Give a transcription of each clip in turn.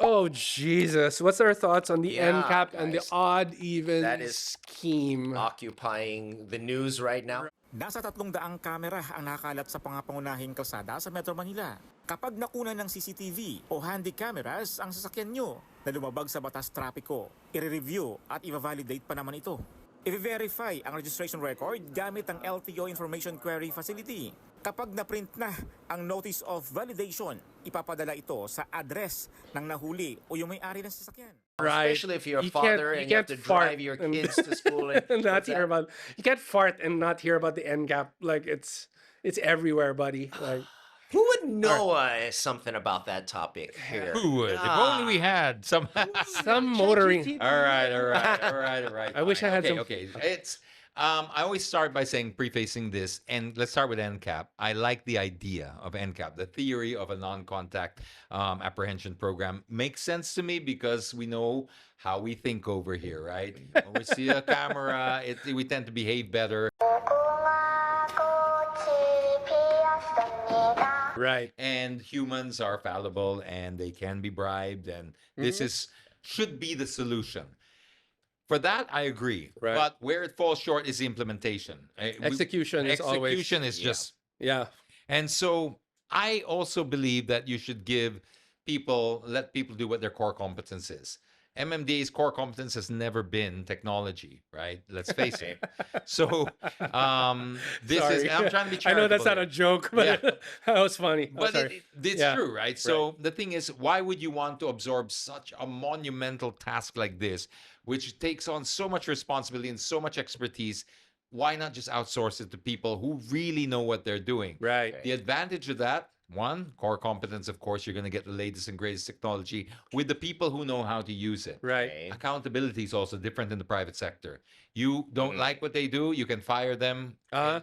Oh, Jesus. What's our thoughts on the Yeah, NCAP and the guys. odd even That is scheme? occupying the news right now. Nasa 300 kamera ang nakakalat sa pangapangunahing kalsada sa Metro Manila. Kapag nakunan ng CCTV o handy cameras ang sasakyan nyo na lumabag sa batas trapiko, i-review at i-validate pa naman ito. I-verify ang registration record gamit ang LTO Information Query Facility. Kapag na-print na ang Notice of Validation, ipapadala ito sa address ng nahuli o yung may-ari ng sasakyan. Right. Especially if you're a You father can't- and you you have can't to fart drive your and- kids to school. And not what's hear that? about. You can't fart and not hear about the NCAP. Like it's everywhere, buddy. Like Who would know something about that topic here? Who would? If only we had some. some motoring. All right. I wish I had okay, some- Okay, it's. I always start by saying, prefacing this, and let's start with NCAP. I like the idea of NCAP. The theory of a non-contact apprehension program makes sense to me because we know how we think over here, right? When we see a camera, we tend to behave better. Right. And humans are fallible and they can be bribed, and this should be the solution. For that, I agree. Right. But where it falls short is the implementation. Execution is always. Execution is just. Yeah. And so I also believe that you should let people do what their core competence is. MMDA's core competence has never been technology, right? Let's face it. So this is, Sorry. I'm trying to be I know that's not charitable a here. joke, but Yeah. that was funny. But it's Yeah. true, right? So the thing is, why would you want to absorb such a monumental task like this, which takes on so much responsibility and so much expertise? Why not just outsource it to people who really know what they're doing? Right. The advantage of that, one, core competence, of course, you're going to get the latest and greatest technology with the people who know how to use it. Right. Okay. Accountability is also different in the private sector. You don't like what they do, you can fire them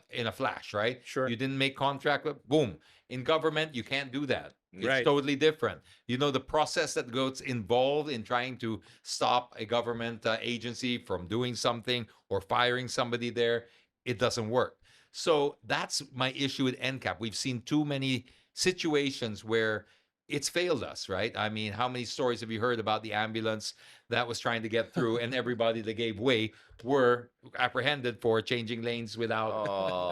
in a flash, right? Sure. You didn't make contract, boom. In government, you can't do that. It's Right. totally different. You know, the process that goes involved in trying to stop a government agency from doing something or firing somebody there, it doesn't work. So that's my issue with NCAP. We've seen too many situations where it's failed us, right? I mean, how many stories have you heard about the ambulance that was trying to get through and everybody that gave way were apprehended for changing lanes without,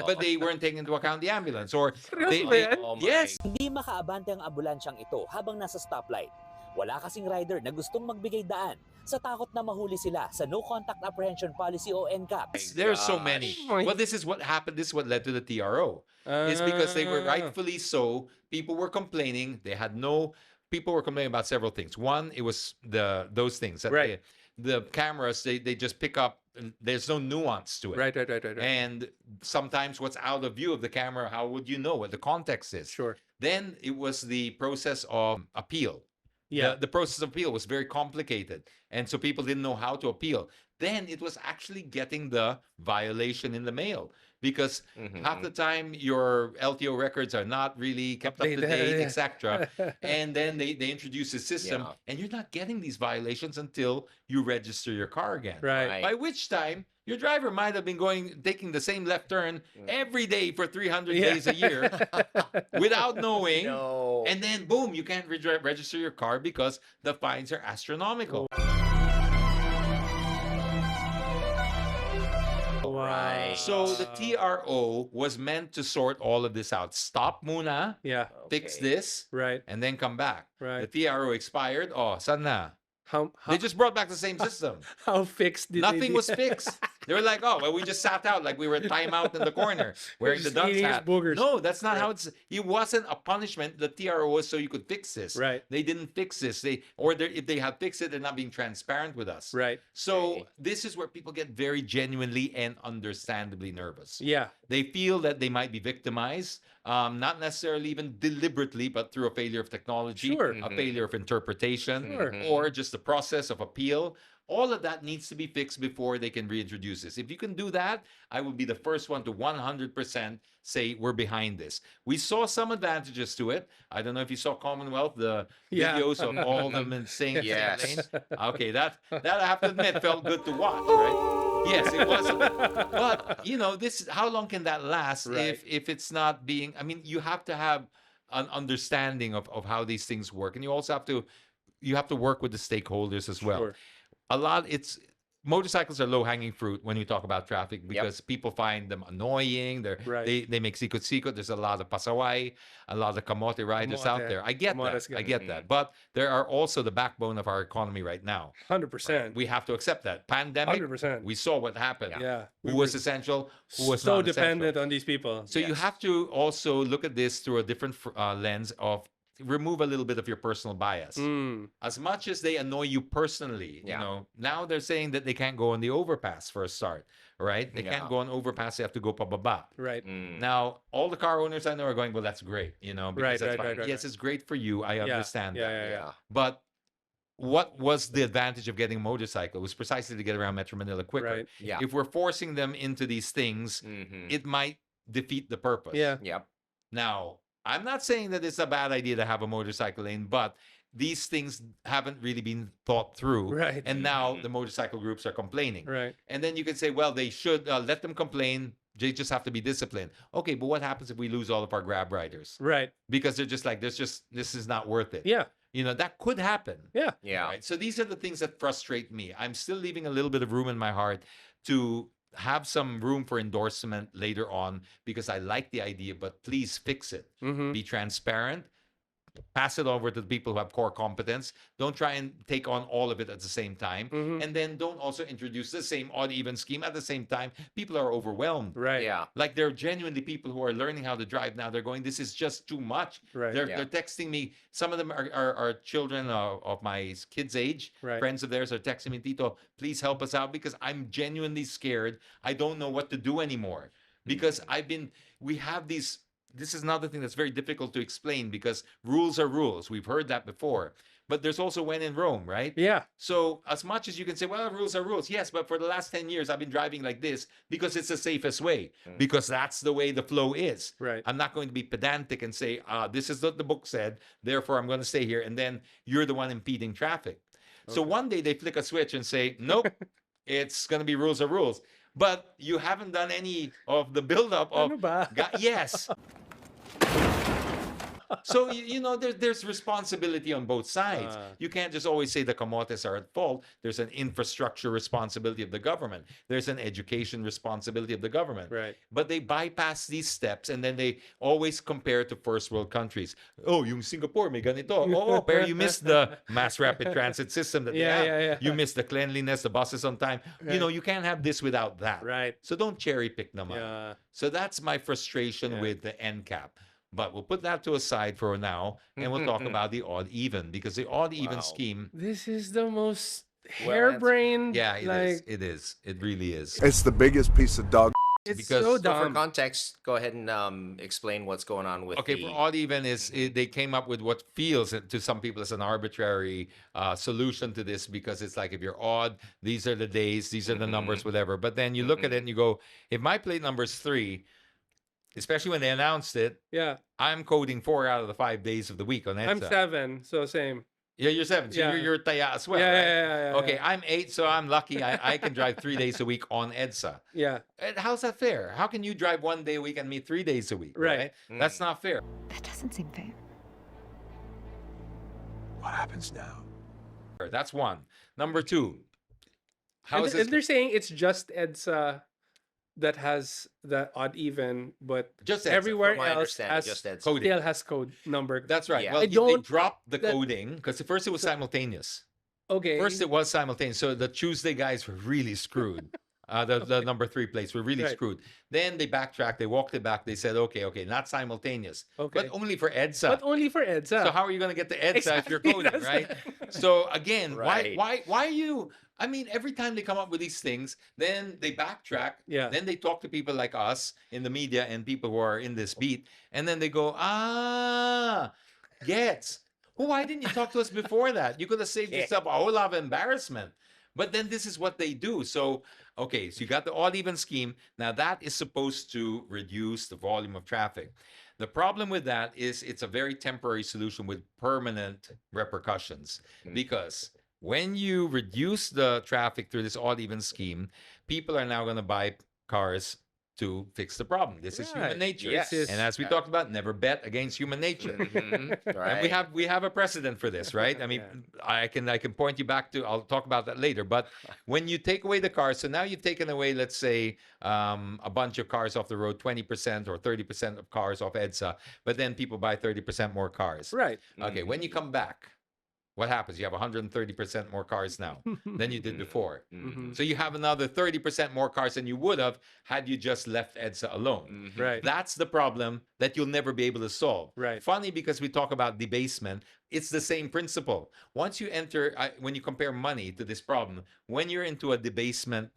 but they weren't taking into account the ambulance or Seryoso ba yan? Oh my yes. Hindi makaabante ang ambulansyang ito habang nasa stoplight. Wala kasing rider na gustong magbigay daan sa takot na mahuli sila sa No Contact Apprehension Policy o NCAP. There's so many. Gosh. Well, this is what happened. This is what led to the TRO. It's because they were rightfully so. People were complaining. People were complaining about several things. One, it was those things that Right. the cameras, they just pick up. There's no nuance to it. Right. And sometimes what's out of view of the camera, how would you know what the context is? Sure. Then it was the process of appeal. Yeah. The process of appeal was very complicated. And so people didn't know how to appeal. Then it was actually getting the violation in the mail because half the time your LTO records are not really kept up to Updated, date, yeah. etc. And then they introduce a system Yeah. and you're not getting these violations until you register your car again. Right. Right. By which time your driver might have been taking the same left turn every day for 300 Yeah. days a year without knowing. No. And then boom, you can't register your car because the fines are astronomical. Right. So the TRO was meant to sort all of this out. Stop muna, Yeah. fix Okay. this, Right. and then come back. Right. The TRO expired. Oh, saan na? They How just brought back the same system. how fixed did Nothing they was fixed. They were like, oh, well, we just sat out like we were timeout in the corner wearing the Just dunce eating his hat. boogers. No, that's not how it wasn't a punishment. The TRO was so you could fix this. Right. They didn't fix this. If they have fixed it, they're not being transparent with us. Right. So Okay. this is where people get very genuinely and understandably nervous. Yeah. They feel that they might be victimized, not necessarily even deliberately, but through a failure of technology, Sure. a failure of interpretation, Sure. or just the process of appeal. All of that needs to be fixed before they can reintroduce this. If you can do that, I would be the first one to 100% say we're behind this. We saw some advantages to it. I don't know if you saw Commonwealth, the Yeah. videos of all of them saying Yes. Okay, that I have to admit felt good to watch, right? Yes, it was. But this how long can that last Right. if it's not being? I mean, you have to have an understanding of how these things work, and you also have to you have to work with the stakeholders as well. Sure. A lot, it's motorcycles are low hanging fruit when you talk about traffic because people find them annoying. Right. They make sikot. There's a lot of pasaway, a lot of kamote riders out Kamote. there. I get Kamote's that. I good. get that. But there are also the backbone of our economy right now. 100%. We have to accept that. Pandemic, 100%. we saw what happened. Yeah. Who was essential? Who was so not dependent essential. on these people. So you have to also look at this through a different lens of remove a little bit of your personal bias. As much as they annoy you personally, you know, now they're saying that they can't go on the overpass for a start, right? They can't go on overpass. They have to go pababa. Right. Now, all the car owners I know are going, well, that's great, you know, because that's fine. Right. Yes, it's great for you. I understand that. Yeah. But what was the advantage of getting a motorcycle? It was precisely to get around Metro Manila quicker. Right. Yeah. If we're forcing them into these things, it might defeat the purpose. Yeah. Yep. Now, I'm not saying that it's a bad idea to have a motorcycle lane, but these things haven't really been thought through. Right. And now the motorcycle groups are complaining. Right. And then you can say, well, they should let them complain. They just have to be disciplined. Okay, but what happens if we lose all of our Grab riders? Right. Because they're just like, this is not worth it. Yeah. You know, that could happen. Yeah. Yeah. Right? So these are the things that frustrate me. I'm still leaving a little bit of room in my heart to have some room for endorsement later on because I like the idea, but please fix it. Be transparent. Pass it over to the people who have core competence. Don't try and take on all of it at the same time. And then don't also introduce the same odd even scheme at the same time. People are overwhelmed. Right. Yeah. Like there are genuinely people who are learning how to drive now. They're going, this is just too much. Right. They're texting me. Some of them are children of my kids' age. Right. Friends of theirs are texting me, Tito, please help us out because I'm genuinely scared. I don't know what to do anymore. Because we have these. This is another thing that's very difficult to explain because rules are rules. We've heard that before. But there's also when in Rome, right? Yeah. So as much as you can say, well, rules are rules. Yes, but for the last 10 years, I've been driving like this because it's the safest way. Because that's the way the flow is. Right. I'm not going to be pedantic and say, this is what the book said. Therefore, I'm going to stay here. And then you're the one impeding traffic. So one day they flick a switch and say, nope, it's going to be rules are rules. But you haven't done any of the buildup of... Ano ba? Yes. So, you know, there's responsibility on both sides. You can't just always say the kamotes are at fault. There's an infrastructure responsibility of the government. There's an education responsibility of the government. Right. But they bypass these steps and then they always compare to first world countries. Oh, yung Singapore may ganito. Oh, pero you missed the mass rapid transit system that they have. Yeah. You missed the cleanliness, the buses on time. You know, you can't have this without that. Right. So don't cherry pick them up. Yeah. So that's my frustration with the NCAP. But we'll put that to a side for now, and we'll talk about the odd even because the odd even scheme. This is the most Well harebrained. Yeah, it is. like, It is. It really is. It's the biggest piece of dog. It's because- so So for dumb. context, go ahead and explain what's going on with Okay, the... for odd even they came up with what feels to some people as an arbitrary solution to this because it's like if you're odd, these are the days, these are the numbers, whatever. But then you look at it and you go, if my plate number is 3, especially when they announced it, Yeah. I'm coding 4 out of the 5 days of the week on EDSA. I'm 7, so same. Yeah, you're 7. So Yeah. you're taya as well, Yeah, right? yeah. Okay, I'm 8, so I'm lucky. I can drive 3 days a week on EDSA. Yeah. And how's that fair? How can you drive 1 day a week and me 3 days a week? Right. That's not fair. That doesn't seem fair. What happens now? That's one. Number 2. How And, is this? and they're saying it's just EDSA that has the odd even, but Just EDSA, everywhere From my else understanding, has just that. coding. still has code number. That's right. Yeah. Well, I they don't- dropped the that- coding because at first it was simultaneous. Okay. First it was simultaneous. So the Tuesday guys were really screwed. The number 3 plates were really Right. screwed. Then they backtracked. They walked it back. They said, okay, not simultaneous, Okay. but only for EDSA. But only for EDSA. So how are you going to get the EDSA if you're Exactly, coding, that's right? the- So again, Right. why are you? I mean, every time they come up with these things, then they backtrack. Yeah. Then they talk to people like us in the media and people who are in this beat, and then they go, gets. Well, why didn't you talk to us before that? You could have saved yourself a whole lot of embarrassment. But then this is what they do. So, okay, so you got the odd even scheme. Now that is supposed to reduce the volume of traffic. The problem with that is it's a very temporary solution with permanent repercussions because when you reduce the traffic through this odd even scheme, people are now going to buy cars to fix the problem. This is human Right. nature. Yes. And as we talked about, never bet against human nature. Right. And we have a precedent for this, right? I mean, I can point you back to. I'll talk about that later. But when you take away the cars, so now you've taken away, let's say, a bunch of cars off the road, 20% or 30% of cars off EDSA, but then people buy 30% more cars. Right. Okay, when you come back, what happens? You have 130% more cars now than you did before. Mhm. So you have another 30% more cars than you would have had you just left EDSA alone. Right. That's the problem that you'll never be able to solve. Right. Funny because we talk about debasement. It's the same principle. Once you enter, when you compare money to this problem, when you're into a debasement,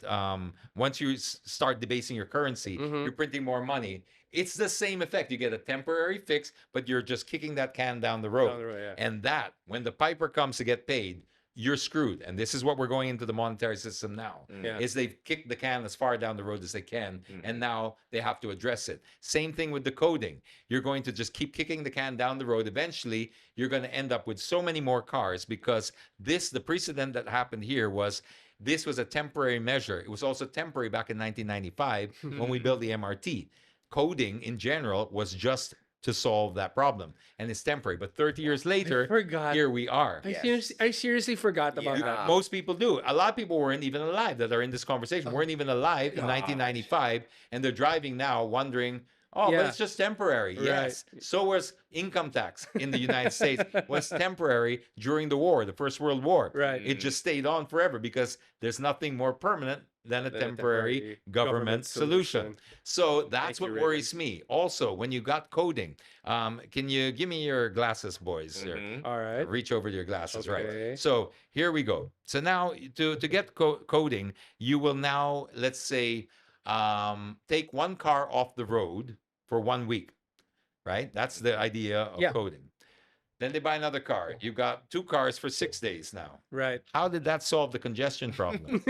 once you start debasing your currency, you're printing more money. It's the same effect. You get a temporary fix, but you're just kicking that can down the road. Down the road, yeah. And that, when the piper comes to get paid, you're screwed. And this is what we're going into the monetary system now. Yeah. Is they've kicked the can as far down the road as they can, and now they have to address it. Same thing with the coding. You're going to just keep kicking the can down the road. Eventually, you're going to end up with so many more cars because the precedent that happened here was this was a temporary measure. It was also temporary back in 1995 when we built the MRT. Coding in general was just to solve that problem, and it's temporary. But 30 years later, forgot. here we are. I seriously forgot about that. Most people do. A lot of people weren't even alive that are in this conversation, weren't even alive in 1995, and they're driving now wondering, oh, Yeah. but it's just temporary. Yes. So was income tax in the United States was temporary during the war, the First World War. Right. It just stayed on forever because there's nothing more permanent than a temporary government solution. So that's what you, worries me. Also, when you got coding, can you give me your glasses, boys? Here. All right. Reach over to your glasses, Okay. right? So here we go. So now to get coding, you will now, let's say, take one car off the road for 1 week, right? That's the idea of coding. Then they buy another car. You've got 2 cars for 6 days now. Right. How did that solve the congestion problem?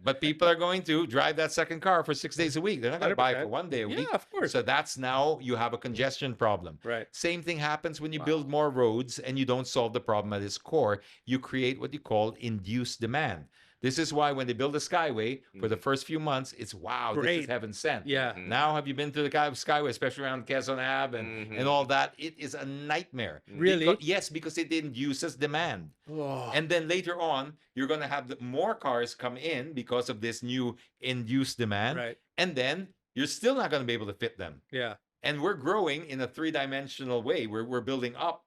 But people are going to drive that second car for 6 days a week. They're not going to buy it for 1 day a week. Yeah, of course. So that's now you have a congestion problem. Right. Same thing happens when you build more roads and you don't solve the problem at its core. You create what you call induced demand. This is why when they build a skyway, for the first few months, it's wow, this Great. is heaven sent. Yeah. Now, have you been to the skyway, especially around Quezon Ave and all that? It is a nightmare. Really? Yes, because it induces demand. Oh. And then later on, you're going to have more cars come in because of this new induced demand. Right. And then you're still not going to be able to fit them. Yeah. And we're growing in a 3-dimensional way. We're building up,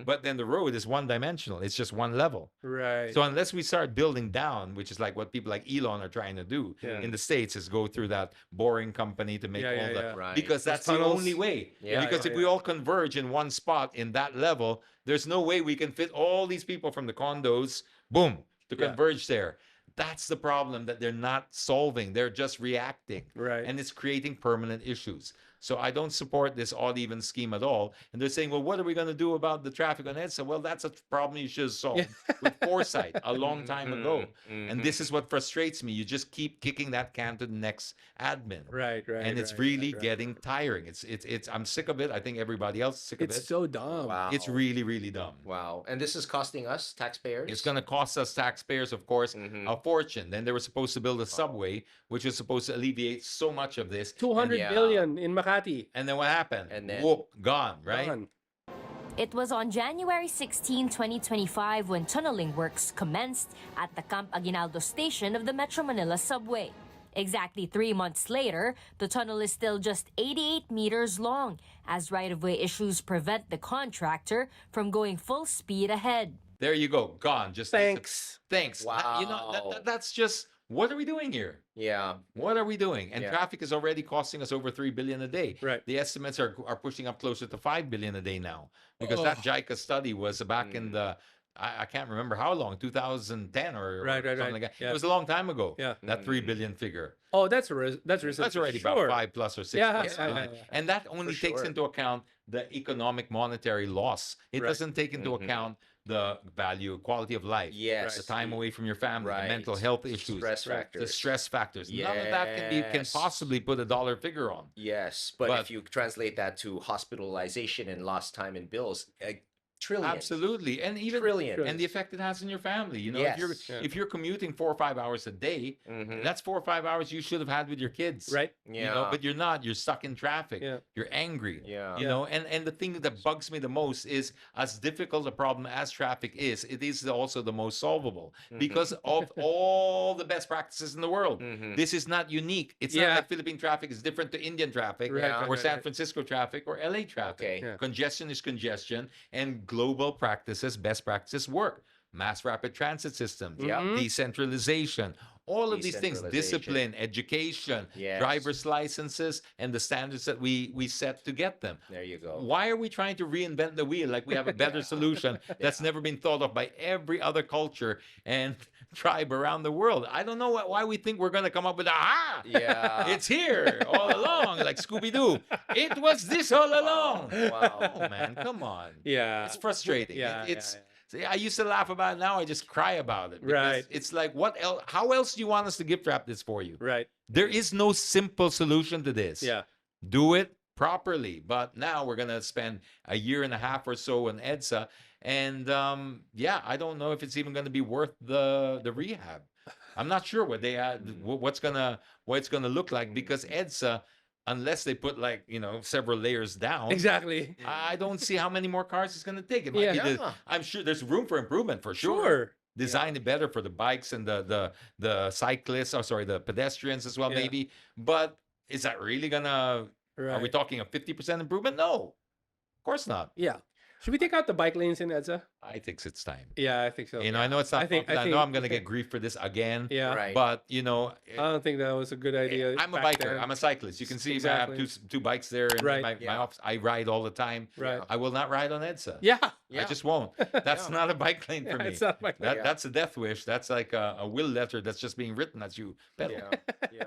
but then the road is 1-dimensional. It's just one level. Right. So unless we start building down, which is like what people like Elon are trying to do in the States, is go through that boring company to make all the Right. because that's the tunnels. only way. Yeah, Because if we all converge in one spot in that level, there's no way we can fit all these people from the condos, boom, to converge there. That's the problem that they're not solving. They're just reacting. Right. And it's creating permanent issues. So I don't support this odd even scheme at all. And they're saying, well, what are we going to do about the traffic on EDSA? Well, that's a problem you should have solved with foresight a long time ago. And this is what frustrates me. You just keep kicking that can to the next admin. Right. And it's really getting tiring. It's I'm sick of it. I think everybody else is sick of it. It's so dumb. Wow. It's really, really dumb. Wow. And this is costing us, taxpayers? It's going to cost us taxpayers, of course, a fortune. Then they were supposed to build a subway, which was supposed to alleviate so much of this. 200 Yeah. billion in Makati. And then what happened? And then- whoop, gone, right? Gone. It was on January 16, 2025 when tunneling works commenced at the Camp Aguinaldo station of the Metro Manila subway. Exactly 3 months later, the tunnel is still just 88 meters long, as right-of-way issues prevent the contractor from going full speed ahead. There you go, gone. Just Thanks. Thanks. You know, that's just what are we doing here? Yeah. What are we doing? And Yeah. traffic is already costing us over 3 billion a day. Right. The estimates are pushing up closer to 5 billion a day now because that JICA study was back in the I can't remember how long, 2010 or Right, something like that. yeah. It was a long time ago. Yeah. That 3 billion figure. Oh, that's risen. That's already sure. about 5 plus or 6 Yeah, plus. yeah, right? yeah. And that only For takes sure. into account the economic monetary loss. It Right. doesn't take into account the value, quality of life, Yes. the time away from your family, Right. the mental health issues, Stress the factors. stress factors. None of that can Yes. possibly put a dollar figure on. Yes, but But- if you translate that to hospitalization and lost time and bills, Trillions. Absolutely, and even Trillions. and the effect it has on your family. You know, Yes. if you're commuting 4 or 5 hours a day, Mhm. that's 4 or 5 hours you should have had with your kids, Right. You know, but you're not. You're stuck in traffic. Yeah. You're angry. Yeah. You know, and the thing that bugs me the most is as difficult a problem as traffic is, it is also the most solvable because of all the best practices in the world. This is not unique. It's not Yeah. like Philippine traffic is different to Indian traffic Right, right, or right, San right. Francisco traffic or LA traffic. Okay. Yeah. Congestion is congestion, and global practices, best practices work. Mass rapid transit systems, Yeah. decentralization, all of these things, Decentralization. discipline, education, Yes. driver's licenses, and the standards that we set to get them. There you go. Why are we trying to reinvent the wheel like we have a better solution that's never been thought of by every other culture and tribe around the world? I don't know why we think we're going to come up with aha. Yeah. It's here all along, like Scooby Doo. It was this all along. Wow. Oh man, come on. Yeah. It's frustrating. Yeah, It's yeah. see, I used to laugh about it. Now I just cry about it. because Right. It's like, what else? How else do you want us to gift wrap this for you? Right. There is no simple solution to this. Yeah. Do it properly. But now we're gonna spend a year and a half or so on EDSA, and yeah, I don't know if it's even gonna be worth the rehab. I'm not sure what they what it's gonna look like because EDSA, unless they put like several layers down. Exactly. I don't see how many more cars it's going to take. It might Yeah. be I'm sure there's room for improvement for sure. Sure. Design it better for the bikes and the cyclists. Oh, sorry, the pedestrians as well, Yeah. maybe. But is that really gonna? Are we Right. talking a 50% improvement? No, of course not. Yeah. Should we take out the bike lanes in EDSA? I think it's time. Yeah, I think so. I know it's not. I think- popular. I I know think- I'm going to get grief for this again. Yeah. Right. But I don't think that was a good idea. I'm a back biker. then. I'm a cyclist. You can see Exactly. I have two bikes there in Right. my Yeah. office. I ride all the time. Right. I will not ride on EDSA. Yeah. I Yeah. just won't. That's Yeah. not a bike lane for Yeah, me. it's not bike lane. That's a death wish. That's like a will letter that's just being written as you pedal. Yeah. Yeah.